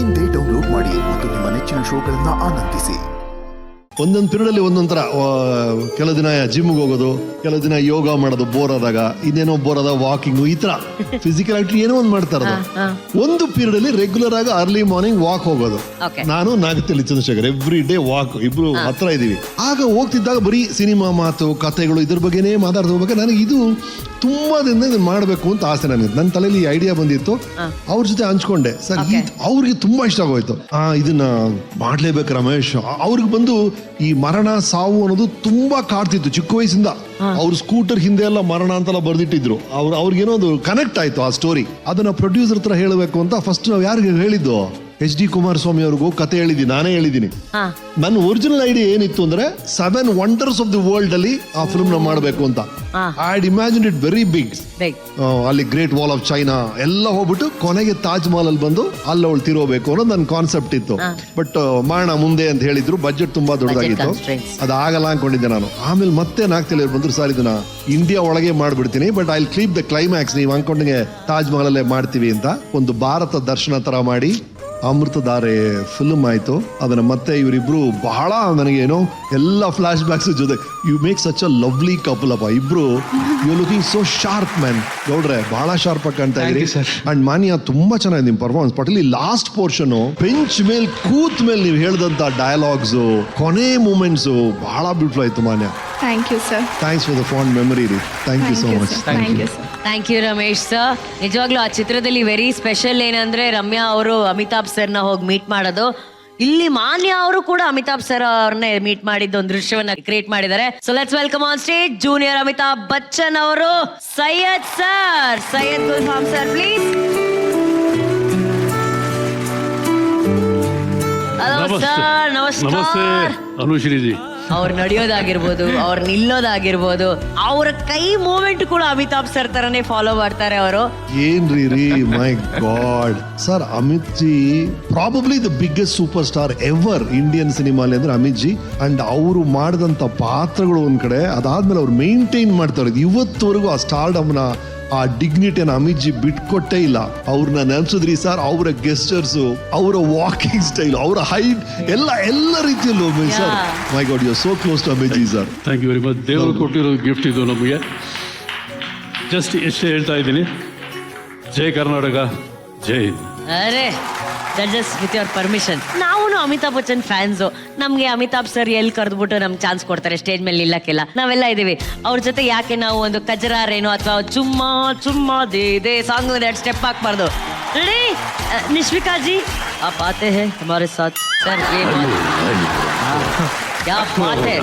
ಇಂದೇ ಡೌನ್ಲೋಡ್ ಮಾಡಿ ಮತ್ತು ನಿಮ್ಮ ನೆಚ್ಚಿನ ಶೋಗಳನ್ನ ಆನಂದಿಸಿ. ಒಂದೊಂದು ಪೀರಿಯಡಲ್ಲಿ ಒಂದೊಂಥರ ಕೆಲವು ದಿನ ಜಿಮ್ಗೆ ಹೋಗೋದು, ಕೆಲವು ದಿನ ಯೋಗ ಮಾಡೋದು ಬೋರ್ ಆದಾಗ, ಇನ್ನೇನೋ ಬೋರ್ ಆದಾಗ ವಾಕಿಂಗು, ಈ ತರ ಫಿಸಿಕಲ್ ಆಕ್ಟಿವಿಟಿ ಏನೋ ಒಂದು ಮಾಡ್ತಾ ಇರೋದು. ಒಂದು ಪೀರಿಯಡ್ ಅಲ್ಲಿ ರೆಗ್ಯುಲರ್ ಆಗಿ ಅರ್ಲಿ ಮಾರ್ನಿಂಗ್ ವಾಕ್ ಹೋಗೋದು. ನಾನು ನಾಗತಿಯಲ್ಲಿ ಚಂದ್ರಶೇಖರ್ ಎವ್ರಿ ಡೇ ವಾಕ್, ಇಬ್ರು ಹತ್ರ ಇದೀವಿ. ಆಗ ಹೋಗ್ತಿದ್ದಾಗ ಬರೀ ಸಿನಿಮಾ ಮಾತು, ಕಥೆಗಳು, ಇದ್ರ ಬಗ್ಗೆನೇ ಮಾತಾಡ್ತಾ ಹೋಗ್ಬೇಕು. ನನಗೆ ಇದು ತುಂಬಾ ದಿನ ಇದನ್ನ ಮಾಡ್ಬೇಕು ಅಂತ ಆಸೆ ನನಗೆ. ನನ್ನ ತಲೆಯಲ್ಲಿ ಐಡಿಯಾ ಬಂದಿತ್ತು, ಅವ್ರ ಜೊತೆ ಹಂಚ್ಕೊಂಡೆ. ಸರ್ ಅವ್ರಿಗೆ ತುಂಬಾ ಇಷ್ಟ ಆಗೋಯ್ತು, ಇದನ್ನ ಮಾಡ್ಲೇಬೇಕು ರಮೇಶ್. ಅವ್ರಿಗೆ ಬಂದು ಈ ಮರಣ ಸಾವು ಅನ್ನೋದು ತುಂಬಾ ಕಾಡ್ತಿತ್ತು ಚಿಕ್ಕ ವಯಸ್ಸಿಂದ. ಅವ್ರ ಸ್ಕೂಟರ್ ಹಿಂದೆ ಎಲ್ಲ ಮರಣ ಅಂತೆಲ್ಲ ಬರ್ದಿಟ್ಟಿದ್ರು. ಅವ್ರಿಗೇನೋ ಒಂದು ಕನೆಕ್ಟ್ ಆಯ್ತು ಆ ಸ್ಟೋರಿ. ಅದನ್ನ ಪ್ರೊಡ್ಯೂಸರ್ ಹತ್ರ ಹೇಳಬೇಕು ಅಂತ ಫಸ್ಟ್ ನಾವು ಯಾರಿಗೆ ಹೇಳಿದ್ದು, HD ಕುಮಾರಸ್ವಾಮಿ ಅವ್ರಿಗೂ ಕತೆ ಹೇಳಿದ್ದೀನಿ, ನಾನೇ ಹೇಳಿದ್ದೀನಿ. ನನ್ನ ಒರಿಜಿನಲ್ ಐಡಿಯಾ ಏನಿತ್ತು ಅಂದ್ರೆ 7 ವಂಡರ್ಸ್ ಆಫ್ ದಿ ವರ್ಲ್ಡ್ ಅಲ್ಲಿ ಆ ಫಿಲ್ಮ್ ನ ಮಾಡಬೇಕು ಅಂತ. I had imagined it very big. ಅಲ್ಲಿ ಗ್ರೇಟ್ ವಾಲ್ ಆಫ್ ಚೈನಾ ಎಲ್ಲ ಹೋಗ್ಬಿಟ್ಟು ಕೊನೆಗೆ ತಾಜ್ ಮಹಲ್ ಅಲ್ಲಿ ಬಂದು ಅಲ್ಲಿ ಅವಳು ತಿರೋಬೇಕು ಅನ್ನೋದು ನನ್ನ ಕಾನ್ಸೆಪ್ಟ್ ಇತ್ತು. ಬಟ್ ಮಾಡೋಣ ಮುಂದೆ ಅಂತ ಹೇಳಿದ್ರು, ಬಜೆಟ್ ತುಂಬಾ ದೊಡ್ಡದಾಗಿತ್ತು, ಅದಾಗಲ್ಲ ಅನ್ಕೊಂಡಿದ್ದೆ ನಾನು. ಆಮೇಲೆ ಮತ್ತೆ ನಾಗ್ತಿಲ್ಲ ಬಂದ್ರು, ಸರ್ ಇದನ್ನ ಇಂಡಿಯಾ ಒಳಗೆ ಮಾಡ್ಬಿಡ್ತೀನಿ, ಬಟ್ ಐ ಕ್ಲೀಪ್ ದ ಕ್ಲೈಮ್ಯಾಕ್ಸ್, ನೀವು ಅನ್ಕೊಂಡಂಗೆ ತಾಜ್ ಮಹಲ್ ಅಲ್ಲೇ ಮಾಡ್ತೀವಿ ಅಂತ. ಒಂದು ಭಾರತ ದರ್ಶನ ತರ ಮಾಡಿ ಅಮೃತಧಾರೆ ಫಿಲ್ಮ್ ಆಯ್ತು. ಅದನ್ನ ಮತ್ತೆ ಇವರಿಬ್ರು ಬಹಳ ನನಗೇನೋ ಎಲ್ಲ ಫ್ಲಾಶ್ ಬ್ಯಾಕ್ಸ್ ಜೊತೆ, you make such a lovely couple ಅಪ್ಪ ಇಬ್ರು. You looking so sharp man. ಗೌಡ್ರೆ ಬಹಳ ಶಾರ್ಪ್ ಆಗಿ ಕಾಣ್ತಾ ಇದ್ರಿ. ಅಂಡ್ ಮಾನ್ಯ ತುಂಬಾ ಚೆನ್ನಾಗಿದೆ ನಿಮ್ ಪರ್ಫಾರ್ಮೆನ್ಸ್. ಪಟೇಲಿ ಲಾಸ್ಟ್ ಪೋರ್ಷನ್ ಬೆಂಚ್ ಮೇಲೆ ಕೂತ್ ಮೇಲೆ ನೀವು ಹೇಳ್ದಂತ ಡಯಲಾಗ್ಸ್, ಕೊನೆ ಮೂಮೆಂಟ್ಸ್ ಬಹಳ ಬ್ಯೂಟಿಫುಲ್ ಆಯ್ತು Manya. Thank you sir. Thanks for the fond memory ರೀ. Thank you so much. Thank you Ramesh sir. ನಿಜವಾಗ್ಲೂ ಆ ಚಿತ್ರದಲ್ಲಿ ವೆರಿ ಸ್ಪೆಷಲ್ ಏನಂದ್ರೆ ರಮ್ಯಾ ಅವರು ಅಮಿತಾಬ್ ಸರ್ನ ಹೋಗಿ ಮೀಟ್ ಮಾಡೋದು. ಇಲ್ಲಿ ಮಾನ್ಯ ಅವರು ಕೂಡ ಅಮಿತಾಬ್ ಸರ್ ಅವ್ರನ್ನೇ ಮೀಟ್ ಮಾಡಿದ್ದು ಒಂದು ದೃಶ್ಯವನ್ನ ಕ್ರಿಯೇಟ್ ಮಾಡಿದ್ದಾರೆ. So let's welcome on stage junior Amitabh Bachchan ಅವರು, Syed sir, Syed Gulfam sir please. Hello sir, ನಮಸ್ಕಾರ. ಅನುಶ್ರೀ ಜಿ, ಅವ್ರು ನಡೆಯೋದಾಗಿರ್ಬೋದು, ಅವ್ರು ನಿಲ್ಲೋದಾಗಿರ್ಬೋದು, ಅವರ ಕೈ ಮೂವ್ಮೆಂಟ್ ಕೂಡ ಅಮಿತಾಬ್ ಸರ್ ತರನೇ ಫಾಲೋ ಮಾಡ್ತಾರೆ ಅವರು. ಏನ್ರಿ ರೀ, my god sir, Amit ji probably the biggest super star ever Indian ಸಿನಿಮಾಲಿ ಅಂದ್ರೆ ಅಮಿತ್ ಜಿ. ಅಂಡ್ ಅವರು ಮಾಡಿದಂತ ಪಾತ್ರಗಳು ಒಂದ್ ಕಡೆ, ಅದಾದ್ಮೇಲೆ ಅವ್ರು ಮೇಂಟೈನ್ ಮಾಡ್ತಾರೆ ಇವತ್ತುವರೆಗೂ ಆ ಸ್ಟಾರ್ಡಮ್ನ, ಆ ಡಿಗ್ನಿಟಿಯನ್ನು ಅಮಿತ್ ಜಿ ಬಿಟ್ಕೊಟ್ಟೇ ಇಲ್ಲ. ಅವ್ರನ್ನ ನೆನ್ಸಿದ್ರಿ ಸರ್, ಅವರ ಗೆಸ್ಟರ್ಸ್, ಅವರ ವಾಕಿಂಗ್ ಸ್ಟೈಲ್, ಅವರ ಹೈಟ್ ಎಲ್ಲ ರೀತಿಯಲ್ಲೂ sir, my god you are so close to Amit ji sir. Thank you very much. ದೇವರು ಕೊಟ್ಟಿರೋ ಗಿಫ್ಟ್ ಇದು ನಮಗೆ. ಜಸ್ಟ್ ಇಷ್ಟೇ ಹೇಳ್ತಾ ಇದ್ದೀನಿ, ಜೈ ಕರ್ನಾಟಕ, ಜೈ ಹಿಂದ್. ಅರೆ ಜಡ್ಜಸ್ ವಿತ್ ಯುವರ್ ಪರ್ಮಿಷನ್, ನಾವು ಅಮಿತಾಬ್ ಬಚ್ಚನ್ ಫ್ಯಾನ್ಸು. ನಮ್ಗೆ ಅಮಿತಾಬ್ ಸರ್ ಎಲ್ಲಿ ಕರೆದ್ಬಿಟ್ಟು ನಮ್ಗೆ ಚಾನ್ಸ್ ಕೊಡ್ತಾರೆ ಸ್ಟೇಜ್ ಮೇಲೆ ನಿಲ್ಲಕ್ಕೆಲ್ಲ, ನಾವೆಲ್ಲ ಇದೀವಿ. ಅವ್ರ ಜೊತೆ ಯಾಕೆ ನಾವು ಒಂದು ಕಜರಾರೇನೋ ಅಥವಾ ಚುಮ್ಮಾ ಚುಮ್ಮಾ ದೇ ಸಾಂಗ್ 2 ಸ್ಟೆಪ್ ಹಾಕ್ಬಾರ್ದು. ರೆಡಿ ನಿಶ್ವಿಕಾ ಜಿ, आप आते हैं हमारे साथ सर. ये क्या बात है